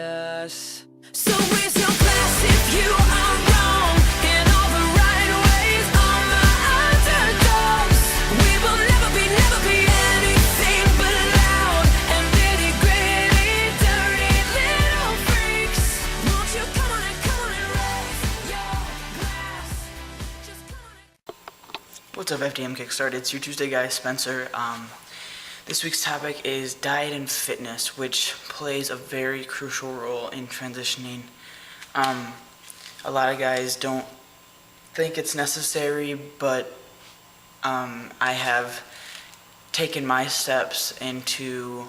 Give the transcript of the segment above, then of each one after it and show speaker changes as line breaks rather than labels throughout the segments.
yes. So raise your glass if you are wrong in all the right ways. All my underdogs, we will never be anything but loud and nitty gritty, dirty little freaks. Won't you come on and raise your glass? Just come on and...
What's up, FTMKickstart? It's your Tuesday guy, Spencer. This week's topic is diet and fitness, which plays a very crucial role in transitioning. A lot of guys don't think it's necessary, but I have taken my steps into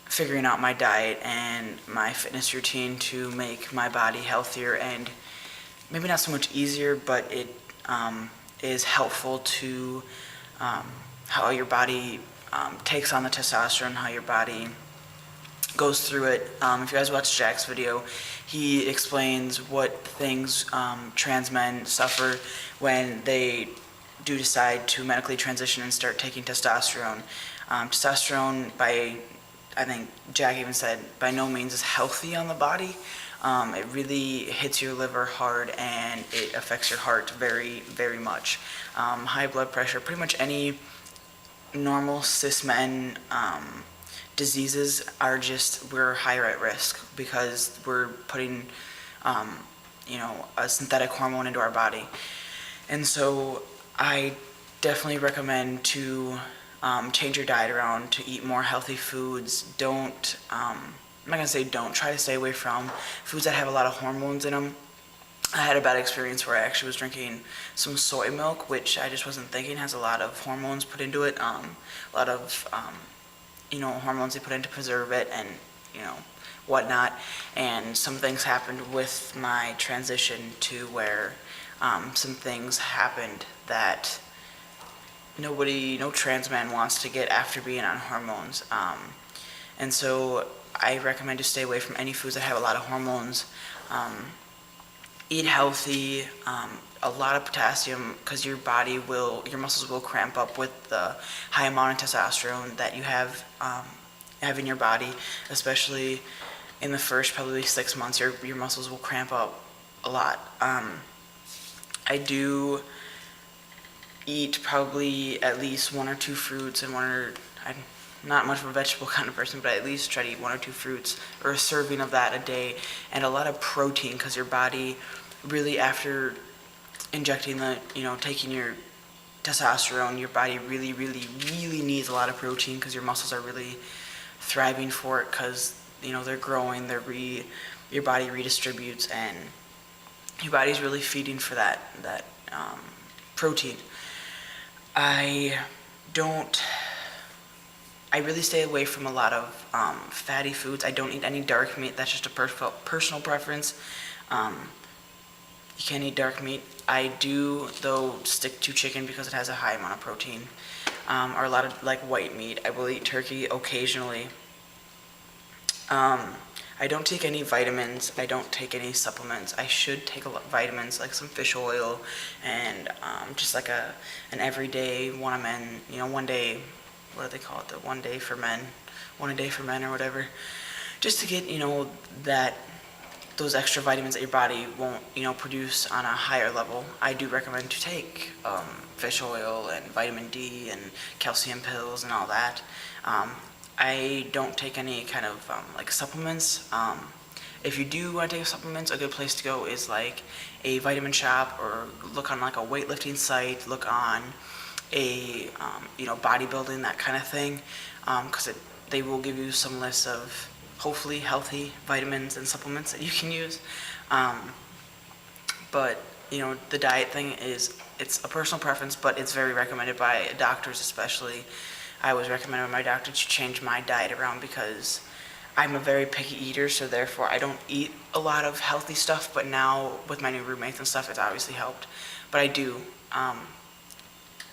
figuring out my diet and my fitness routine to make my body healthier and maybe not so much easier, but it is helpful to how your body takes on the testosterone, how your body goes through it. If you guys watch Jack's video, he explains what things trans men suffer when they do decide to medically transition and start taking testosterone. Testosterone, I think Jack even said, by no means is healthy on the body. It really hits your liver hard and it affects your heart very, very much. High blood pressure, pretty much any normal cis men diseases are we're higher at risk because we're putting a synthetic hormone into our body. And so I definitely recommend to change your diet around, to eat more healthy foods. I'm not gonna say don't, try to stay away from foods that have a lot of hormones in them. I had a bad experience where I actually was drinking some soy milk, which I just wasn't thinking has a lot of hormones put into it. A lot of, hormones they put in to preserve it and, whatnot. And some things happened with my transition to where some things happened that no trans man wants to get after being on hormones. And so I recommend to stay away from any foods that have a lot of hormones. Eat healthy, a lot of potassium, because your muscles will cramp up with the high amount of testosterone that you have in your body, especially in the first probably 6 months. Your muscles will cramp up a lot. I do eat probably at least 1 or 2 fruits and I'm not much of a vegetable kind of person, but I at least try to eat 1 or 2 fruits or a serving of that a day, and a lot of protein, because your body really, after injecting taking your testosterone, your body really, really, really needs a lot of protein because your muscles are really thriving for it, because they're growing, your body redistributes, and your body's really feeding for that protein. I really stay away from a lot of fatty foods. I don't eat any dark meat. That's just a personal preference. You can't eat dark meat. I do, though, stick to chicken because it has a high amount of protein. Or a lot of white meat. I will eat turkey occasionally. I don't take any vitamins. I don't take any supplements. I should take vitamins, like some fish oil, and just like an everyday one day. What do they call it? The 1 day for men, 1 a day for men or whatever, just to get those extra vitamins that your body won't produce on a higher level. I do recommend to take fish oil and vitamin D and calcium pills and all that. I don't take any kind of supplements. If you do want to take supplements, a good place to go is a vitamin shop, or look on a weightlifting site, look on a bodybuilding, that kind of thing, because they will give you some lists of hopefully healthy vitamins and supplements that you can use. But the diet thing it's a personal preference, but it's very recommended by doctors. Especially I was recommended by my doctor to change my diet around because I'm a very picky eater, so therefore I don't eat a lot of healthy stuff. But now with my new roommates and stuff, it's obviously helped. But I do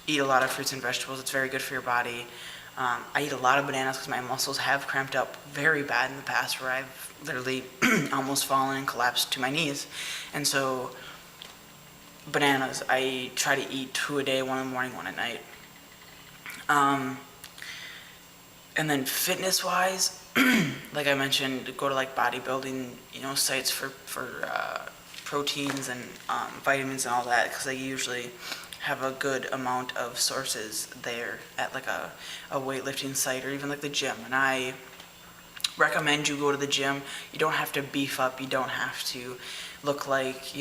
eat a lot of fruits and vegetables. It's very good for your body. I eat a lot of bananas because my muscles have cramped up very bad in the past, where I've literally almost fallen and collapsed to my knees. And so bananas, I try to eat 2 a day, 1 in the morning, 1 at night. And then fitness-wise, like I mentioned, go to like bodybuilding, sites for proteins and vitamins and all that, because they usually have a good amount of sources there at like a weightlifting site or even like the gym. And I recommend you go to the gym. You don't have to beef up. You don't have to look like,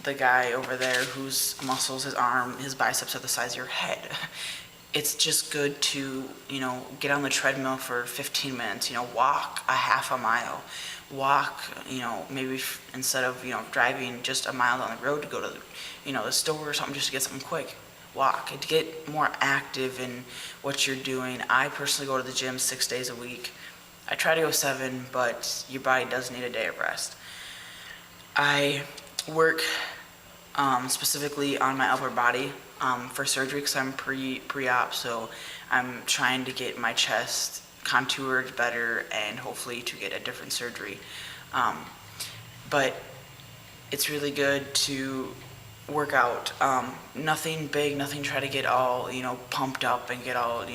the guy over there whose muscles, his arm, his biceps are the size of your head. It's just good to, get on the treadmill for 15 minutes, walk a half a mile. Walk, maybe instead of, driving just a mile down the road to go to, the store or something just to get something quick. Walk and to get more active in what you're doing. I personally go to the gym 6 days a week. I try to go 7, but your body does need a day of rest. I work specifically on my upper body for surgery because I'm pre-op, so I'm trying to get my chest contoured better and hopefully to get a different surgery. But it's really good to work out. Nothing big, nothing try to get all, pumped up and get all,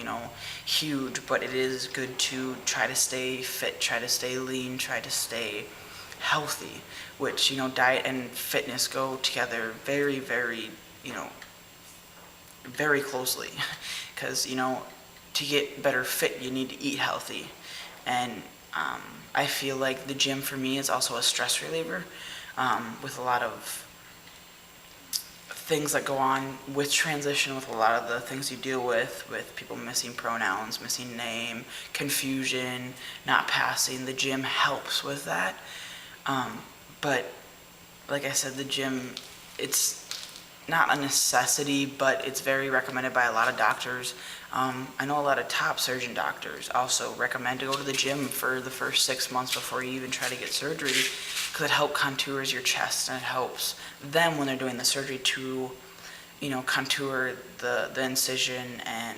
huge, but it is good to try to stay fit, try to stay lean, try to stay healthy, which, diet and fitness go together very, very, very closely. Because, to get better fit, you need to eat healthy. And I feel like the gym for me is also a stress reliever with a lot of things that go on with transition, with a lot of the things you deal with people missing pronouns, missing name, confusion, not passing. The gym helps with that. But like I said, the gym, it's not a necessity, but it's very recommended by a lot of doctors. I know a lot of top surgeon doctors also recommend to go to the gym for the first 6 months before you even try to get surgery, because it helps contours your chest, and it helps them when they're doing the surgery to, contour the incision and,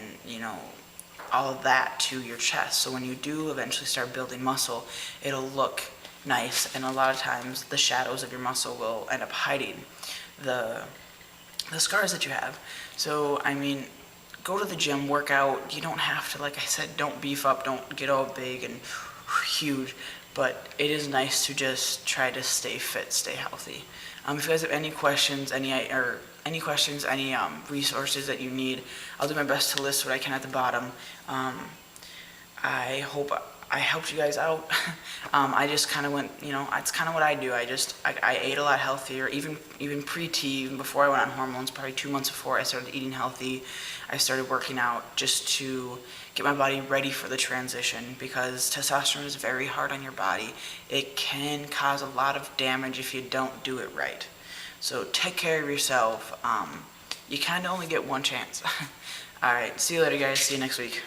all of that to your chest. So when you do eventually start building muscle, it'll look nice, and a lot of times the shadows of your muscle will end up hiding the scars that you have. So, go to the gym, work out. You don't have to, like I said, don't beef up, don't get all big and huge, but it is nice to just try to stay fit, stay healthy. If you guys have any questions, any resources that you need, I'll do my best to list what I can at the bottom. I hope I helped you guys out. I just kind of went, it's kind of what I do. I ate a lot healthier, even pre-T, even before I went on hormones, probably 2 months before I started eating healthy. I started working out just to get my body ready for the transition, because testosterone is very hard on your body. It can cause a lot of damage if you don't do it right. So take care of yourself. You kind of only get one chance. All right, see you later, guys. See you next week.